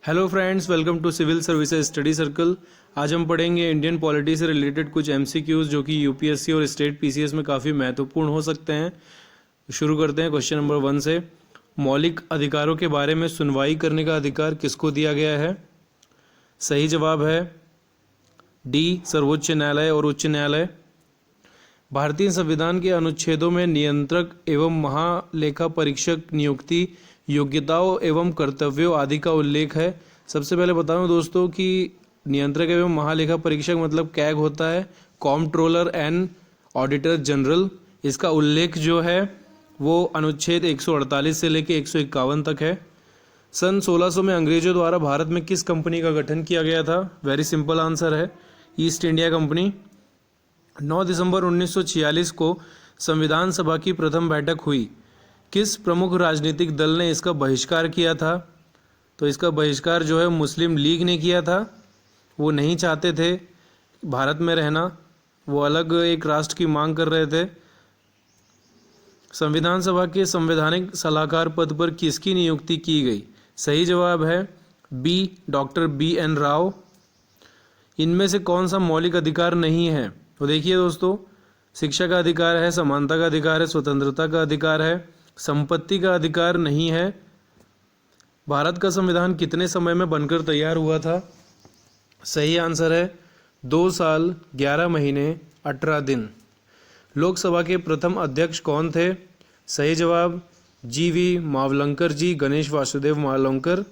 Hello friends, welcome to civil services study circle. आज हम पढ़ेंगे इंडियन पॉलिटी से रिलेटेड कुछ एमसीक्यूज जो कि यूपीएससी और स्टेट पीसीएस में काफ़ी महत्वपूर्ण हो सकते हैं। शुरू करते हैं क्वेश्चन नंबर 1 से। मौलिक अधिकारों के बारे में सुनवाई करने का अधिकार किसको दिया गया है? सही जवाब है डी, सर्वोच्च न्यायालय और उच्च न्यायालय। भारतीय संविधान के अनुच्छेदों में नियंत्रक एवं महालेखा परीक्षक नियुक्ति, योग्यताओं एवं कर्तव्यों आदि का उल्लेख है। सबसे पहले बताऊं दोस्तों कि नियंत्रक एवं महालेखा परीक्षक मतलब कैग होता है, कॉम्प्ट्रोलर एंड ऑडिटर जनरल। इसका उल्लेख जो है वो अनुच्छेद 148 से लेकर 151 तक है। सन 1600 में अंग्रेजों द्वारा भारत में किस कंपनी का गठन किया गया था? वेरी सिंपल आंसर है ईस्ट इंडिया कंपनी। 9 दिसंबर 1946 को संविधान सभा की प्रथम बैठक हुई। किस प्रमुख राजनीतिक दल ने इसका बहिष्कार किया था? तो इसका बहिष्कार जो है मुस्लिम लीग ने किया था। वो नहीं चाहते थे भारत में रहना, वो अलग एक राष्ट्र की मांग कर रहे थे। संविधान सभा के संवैधानिक सलाहकार पद पर किसकी नियुक्ति की गई? सही जवाब है बी, डॉक्टर BN राव। इनमें से कौन सा मौलिक अधिकार नहीं है? तो देखिए दोस्तों, शिक्षा का अधिकार है, समानता का अधिकार है, स्वतंत्रता का अधिकार है, संपत्ति का अधिकार नहीं है। भारत का संविधान कितने समय में बनकर तैयार हुआ था? सही आंसर है 2 साल 11 महीने 18 दिन। लोकसभा के प्रथम अध्यक्ष कौन थे? सही जवाब GV मावलंकर जी, गणेश वासुदेव मावलंकर।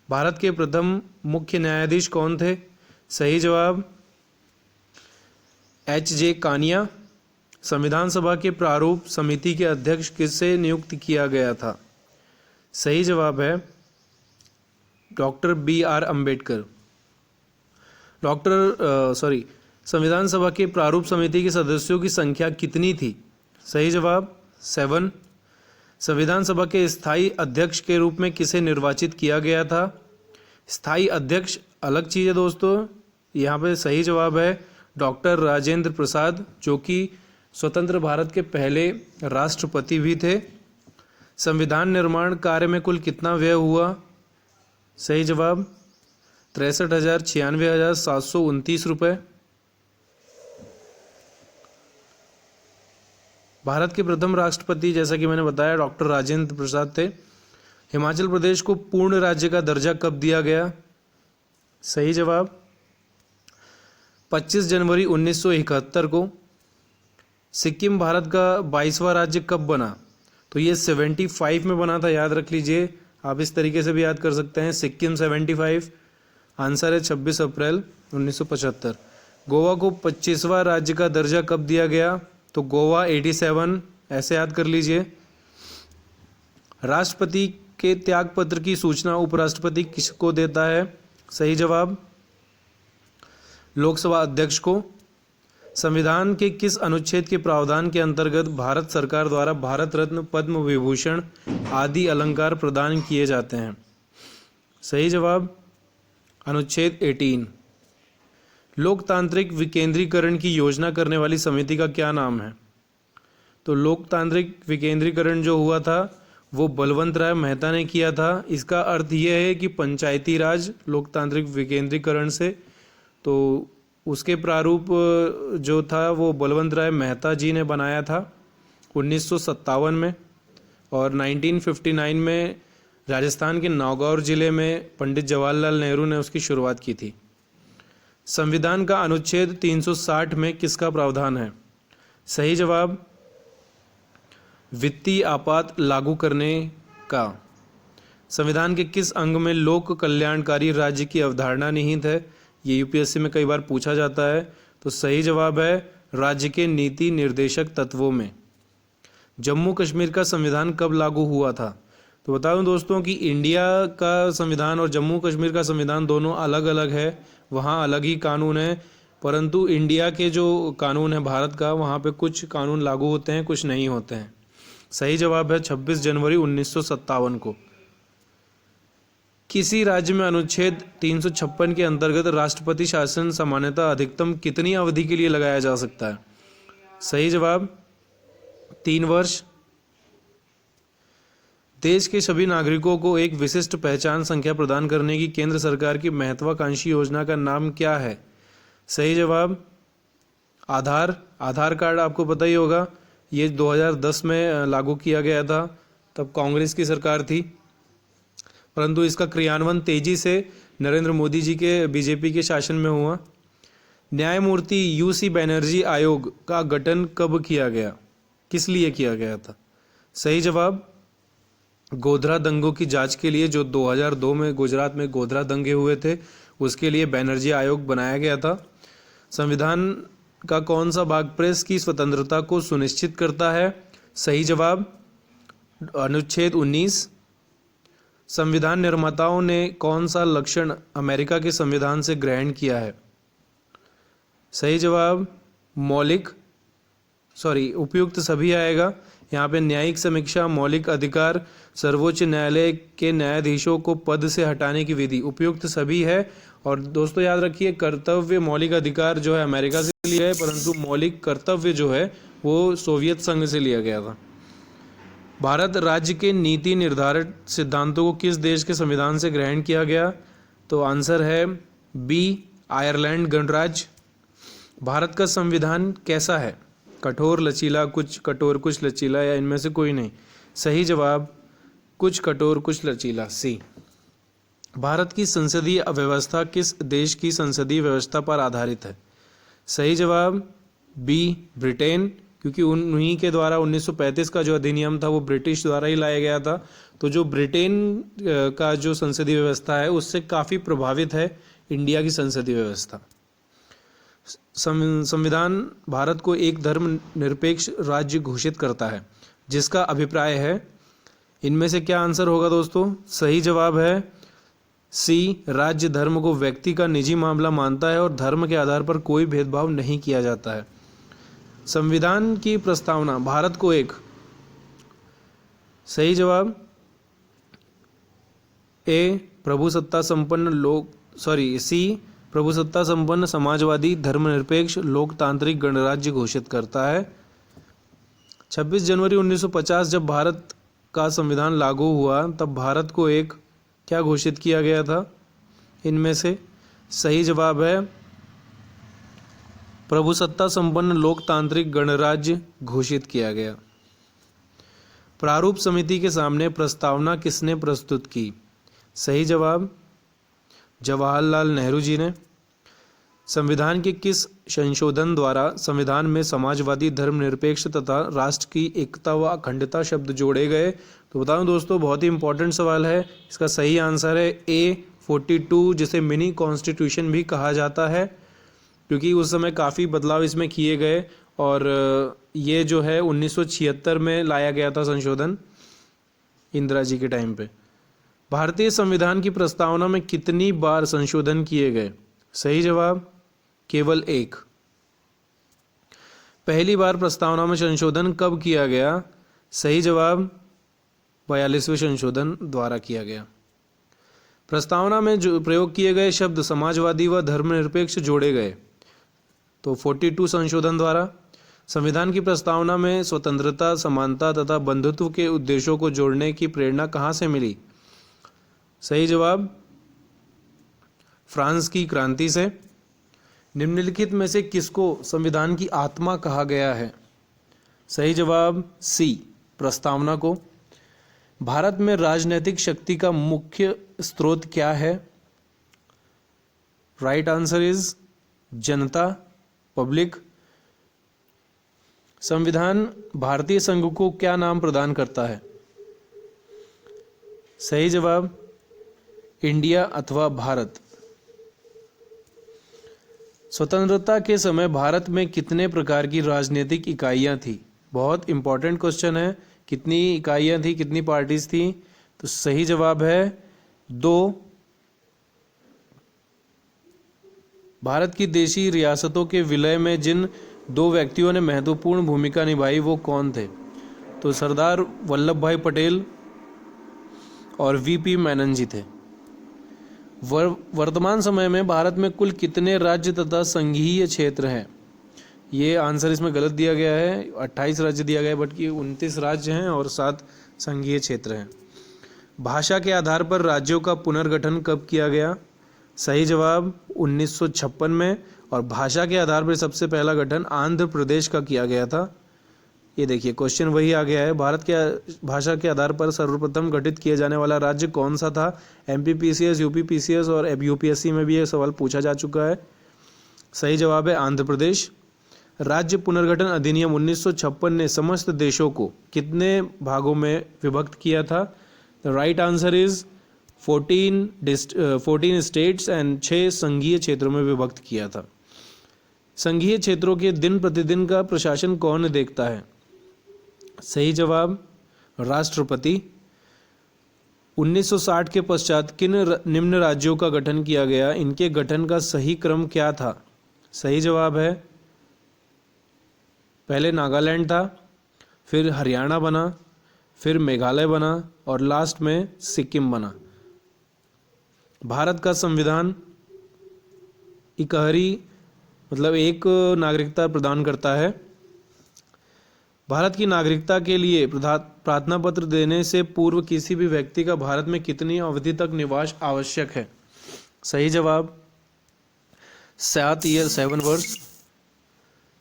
भारत के प्रथम मुख्य न्यायाधीश कौन थे? सही जवाब HJ कानिया। संविधान सभा के प्रारूप समिति के अध्यक्ष किससे नियुक्त किया गया था? सही जवाब है डॉक्टर BR अम्बेडकर। संविधान सभा के प्रारूप समिति के सदस्यों की संख्या कितनी थी? सही जवाब 7। संविधान सभा के स्थायी अध्यक्ष के रूप में किसे निर्वाचित किया गया था? स्थायी अध्यक्ष अलग चीज़ है दोस्तों। यहाँ पे सही जवाब है डॉक्टर राजेंद्र प्रसाद, जो कि स्वतंत्र भारत के पहले राष्ट्रपति भी थे। संविधान निर्माण कार्य में कुल कितना व्यय हुआ? सही जवाब 63,96,729 रुपये। भारत के प्रथम राष्ट्रपति, जैसा कि मैंने बताया, डॉक्टर राजेंद्र प्रसाद थे। हिमाचल प्रदेश को पूर्ण राज्य का दर्जा कब दिया गया? सही जवाब 25 जनवरी 1971 को। सिक्किम भारत का 22वां राज्य कब बना? तो ये 75 में बना था, याद रख लीजिए। आप इस तरीके से भी याद कर सकते हैं, सिक्किम 75। आंसर है 26 अप्रैल 1975। गोवा को 25वां राज्य का दर्जा कब दिया गया? तो गोवा 87, ऐसे याद कर लीजिए। राष्ट्रपति के त्यागपत्र की सूचना उपराष्ट्रपति किसको देता है? सही जवाब लोकसभा अध्यक्ष को। संविधान के किस अनुच्छेद के प्रावधान के अंतर्गत भारत सरकार द्वारा भारत रत्न, पद्म विभूषण आदि अलंकार प्रदान किए जाते हैं? सही जवाब अनुच्छेद 18। लोकतांत्रिक विकेंद्रीकरण की योजना करने वाली समिति का क्या नाम है? तो लोकतांत्रिक विकेंद्रीकरण जो हुआ था वो बलवंत राय मेहता ने किया था। इसका अर्थ यह है कि पंचायती राज लोकतांत्रिक विकेंद्रीकरण से, तो उसके प्रारूप जो था वो बलवंत राय मेहता जी ने बनाया था 1957 में। और 1959 में राजस्थान के नागौर जिले में पंडित जवाहरलाल नेहरू ने उसकी शुरुआत की थी। संविधान का अनुच्छेद 360 में किसका प्रावधान है? सही जवाब वित्तीय आपात लागू करने का। संविधान के किस अंग में लोक कल्याणकारी राज्य की अवधारणा निहित है? ये यूपीएससी में कई बार पूछा जाता है। तो सही जवाब है राज्य के नीति निर्देशक तत्वों में। जम्मू कश्मीर का संविधान कब लागू हुआ था? तो बता दूं दोस्तों कि इंडिया का संविधान और जम्मू कश्मीर का संविधान दोनों अलग अलग है। वहाँ अलग ही कानून है, परंतु इंडिया के जो कानून है भारत का, वहाँ पे कुछ कानून लागू होते हैं, कुछ नहीं होते हैं। सही जवाब है 26 जनवरी 1957 को। किसी राज्य में अनुच्छेद 356 के अंतर्गत राष्ट्रपति शासन सामान्यतः अधिकतम कितनी अवधि के लिए लगाया जा सकता है? सही जवाब 3 वर्ष। देश के सभी नागरिकों को एक विशिष्ट पहचान संख्या प्रदान करने की केंद्र सरकार की महत्वाकांक्षी योजना का नाम क्या है? सही जवाब आधार कार्ड आपको पता ही होगा, ये 2010 में लागू किया गया था, तब कांग्रेस की सरकार थी, परंतु इसका क्रियान्वयन तेजी से नरेंद्र मोदी जी के बीजेपी के शासन में हुआ। न्यायमूर्ति यूसी बनर्जी आयोग का गठन कब किया गया, किस लिए किया गया था? सही जवाब गोधरा दंगों की जांच के लिए, जो 2002 में गुजरात में गोधरा दंगे हुए थे, उसके लिए बनर्जी आयोग बनाया गया था। संविधान का कौन सा भाग प्रेस की स्वतंत्रता को सुनिश्चित करता है? सही जवाब अनुच्छेद 19। संविधान निर्माताओं ने कौन सा लक्षण अमेरिका के संविधान से ग्रहण किया है? सही जवाब उपयुक्त सभी आएगा यहाँ पे। न्यायिक समीक्षा, मौलिक अधिकार, सर्वोच्च न्यायालय के न्यायाधीशों को पद से हटाने की विधि, उपयुक्त सभी है। और दोस्तों याद रखिए, कर्तव्य मौलिक अधिकार जो है अमेरिका से लिया है, परंतु मौलिक कर्तव्य जो है वो सोवियत संघ से लिया गया था। भारत राज्य के नीति निर्धारित सिद्धांतों को किस देश के संविधान से ग्रहण किया गया? तो आंसर है बी, आयरलैंड गणराज्य। भारत का संविधान कैसा है? कठोर, लचीला, कुछ कठोर कुछ लचीला, या इनमें से कोई नहीं? सही जवाब कुछ कठोर कुछ लचीला, सी। भारत की संसदीय व्यवस्था किस देश की संसदीय व्यवस्था पर आधारित है? सही जवाब बी, ब्रिटेन, क्योंकि उन्हीं के द्वारा 1935 का जो अधिनियम था वो ब्रिटिश द्वारा ही लाया गया था। तो जो ब्रिटेन का जो संसदीय व्यवस्था है उससे काफ़ी प्रभावित है इंडिया की संसदीय व्यवस्था। संविधान भारत को एक धर्मनिरपेक्ष राज्य घोषित करता है, जिसका अभिप्राय है, इनमें से क्या आंसर होगा दोस्तों? सही जवाब है सी, राज्य धर्म को व्यक्ति का निजी मामला मानता है और धर्म के आधार पर कोई भेदभाव नहीं किया जाता है। संविधान की प्रस्तावना भारत को एक, सही जवाब ए, प्रभुसत्ता संपन्न समाजवादी धर्मनिरपेक्ष लोकतांत्रिक गणराज्य घोषित करता है। 26 जनवरी 1950 जब भारत का संविधान लागू हुआ तब भारत को एक क्या घोषित किया गया था? इनमें से सही जवाब है प्रभुसत्ता संपन्न लोकतांत्रिक गणराज्य घोषित किया गया। प्रारूप समिति के सामने प्रस्तावना किसने प्रस्तुत की? सही जवाब जवाहरलाल नेहरू जी ने। संविधान के किस संशोधन द्वारा संविधान में समाजवादी, धर्मनिरपेक्ष तथा राष्ट्र की एकता व अखंडता शब्द जोड़े गए? तो बताऊं दोस्तों, बहुत ही इंपॉर्टेंट सवाल है। इसका सही आंसर है ए, 42, जिसे मिनी कॉन्स्टिट्यूशन भी कहा जाता है, क्योंकि उस समय काफ़ी बदलाव इसमें किए गए और ये जो है 1976 में लाया गया था संशोधन, इंदिरा जी के टाइम पे। भारतीय संविधान की प्रस्तावना में कितनी बार संशोधन किए गए? सही जवाब केवल एक। पहली बार प्रस्तावना में संशोधन कब किया गया? सही जवाब 42वें संशोधन द्वारा किया गया। प्रस्तावना में जो प्रयोग किए गए शब्द समाजवादी व धर्मनिरपेक्ष जोड़े गए, तो 42 संशोधन द्वारा। संविधान की प्रस्तावना में स्वतंत्रता, समानता तथा बंधुत्व के उद्देश्यों को जोड़ने की प्रेरणा कहाँ से मिली? सही जवाब फ्रांस की क्रांति से। निम्नलिखित में से किसको संविधान की आत्मा कहा गया है? सही जवाब सी, प्रस्तावना को। भारत में राजनीतिक शक्ति का मुख्य स्रोत क्या है? Right answer is Janata, public. संविधान भारतीय संघ को क्या नाम प्रदान करता है? सही जवाब इंडिया अथवा भारत। स्वतंत्रता के समय भारत में कितने प्रकार की राजनीतिक इकाइयां थी? बहुत इंपॉर्टेंट क्वेश्चन है। कितनी इकाइयां थी, कितनी पार्टीज थी? तो सही जवाब है 2। भारत की देशी रियासतों के विलय में जिन 2 व्यक्तियों ने महत्वपूर्ण भूमिका निभाई वो कौन थे? तो सरदार वल्लभ भाई पटेल और वीपी मेनन जी थे। वर्तमान समय में भारत में कुल कितने राज्य तथा संघीय क्षेत्र हैं? ये आंसर इसमें गलत दिया गया है। 28 राज्य दिया गया है, बट कि 29 राज्य हैं और 7 संघीय क्षेत्र हैं। भाषा के आधार पर राज्यों का पुनर्गठन कब किया गया? सही जवाब 1956 में। और भाषा के आधार पर सबसे पहला गठन आंध्र प्रदेश का किया गया था। ये देखिए क्वेश्चन वही आ गया है। भारत के भाषा के आधार पर सर्वप्रथम गठित किया जाने वाला राज्य कौन सा था? MPPCS, UPPCS और UPSC में भी ये सवाल पूछा जा चुका है। सही जवाब है आंध्र प्रदेश। राज्य पुनर्गठन अधिनियम 1956 ने समस्त देशों को कितने भागों में विभक्त किया था? The right answer is 14 states and 6 संघीय क्षेत्रों में विभक्त किया था। संघीय क्षेत्रों के दिन प्रतिदिन का प्रशासन कौन देखता है? सही जवाब राष्ट्रपति। 1960 के पश्चात किन निम्न राज्यों का गठन किया गया? इनके गठन का सही क्रम क्या था? सही जवाब है पहले नागालैंड था, फिर हरियाणा बना, फिर मेघालय बना और लास्ट में सिक्किम बना। भारत का संविधान इकहरी मतलब एक नागरिकता प्रदान करता है। भारत की नागरिकता के लिए प्रार्थना पत्र देने से पूर्व किसी भी व्यक्ति का भारत में कितनी अवधि तक निवास आवश्यक है? सही जवाब 7 वर्ष।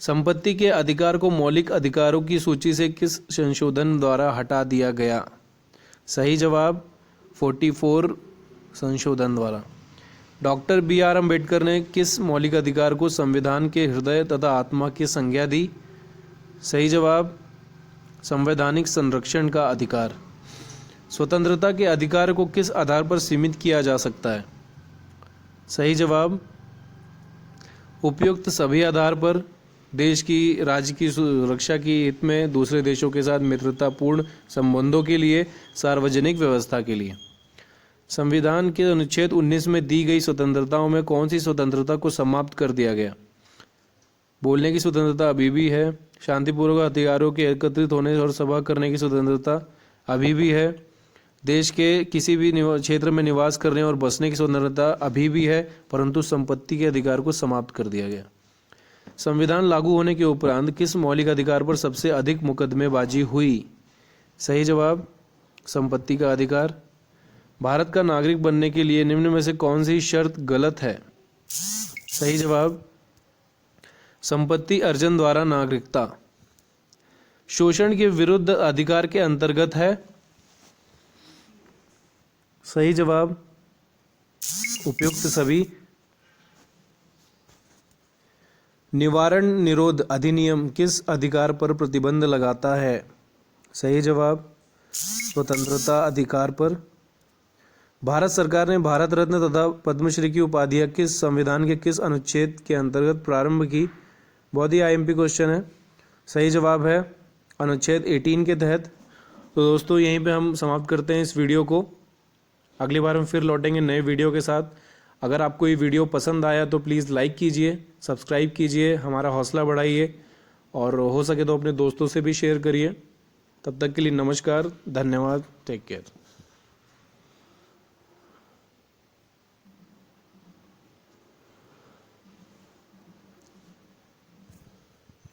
संपत्ति के अधिकार को मौलिक अधिकारों की सूची से किस संशोधन द्वारा हटा दिया गया? सही जवाब 44 संशोधन द्वारा। डॉक्टर BR अम्बेडकर ने किस मौलिक अधिकार को संविधान के हृदय तथा आत्मा की संज्ञा दी? सही जवाब संवैधानिक संरक्षण का अधिकार। स्वतंत्रता के अधिकार को किस आधार पर सीमित किया जा सकता है? सही जवाब उपयुक्त सभी आधार पर। देश की राज्य की सुरक्षा की हित में, दूसरे देशों के साथ मित्रतापूर्ण संबंधों के लिए, सार्वजनिक व्यवस्था के लिए। संविधान के अनुच्छेद 19 में दी गई स्वतंत्रताओं में कौन सी स्वतंत्रता को समाप्त कर दिया गया? बोलने की स्वतंत्रता अभी भी है। शांतिपूर्वक हथियारों के एकत्रित होने और सभा करने की स्वतंत्रता अभी भी है। देश के किसी भी क्षेत्र में निवास करने और बसने की स्वतंत्रता अभी भी है, परंतु संपत्ति के अधिकार को समाप्त कर दिया गया। संविधान लागू होने के उपरांत किस मौलिक अधिकार पर सबसे अधिक मुकदमेबाजी हुई? सही जवाब संपत्ति का अधिकार। भारत का नागरिक बनने के लिए निम्न में से कौन सी शर्त गलत है? सही जवाब संपत्ति अर्जन द्वारा नागरिकता। शोषण के विरुद्ध अधिकार के अंतर्गत है? सही जवाब उपयुक्त सभी। निवारण निरोध अधिनियम किस अधिकार पर प्रतिबंध लगाता है? सही जवाब स्वतंत्रता अधिकार पर। भारत सरकार ने भारत रत्न तथा पद्मश्री की उपाधियां किस संविधान के किस अनुच्छेद के अंतर्गत प्रारंभ की? बहुत ही IMP क्वेश्चन है। सही जवाब है अनुच्छेद 18 के तहत। तो दोस्तों यहीं पे हम समाप्त करते हैं इस वीडियो को। अगली बार हम फिर लौटेंगे नए वीडियो के साथ। अगर आपको ये वीडियो पसंद आया तो प्लीज़ लाइक कीजिए, सब्सक्राइब कीजिए, हमारा हौसला बढ़ाइए और हो सके तो अपने दोस्तों से भी शेयर करिए। तब तक के लिए नमस्कार, धन्यवाद, टेक केयर।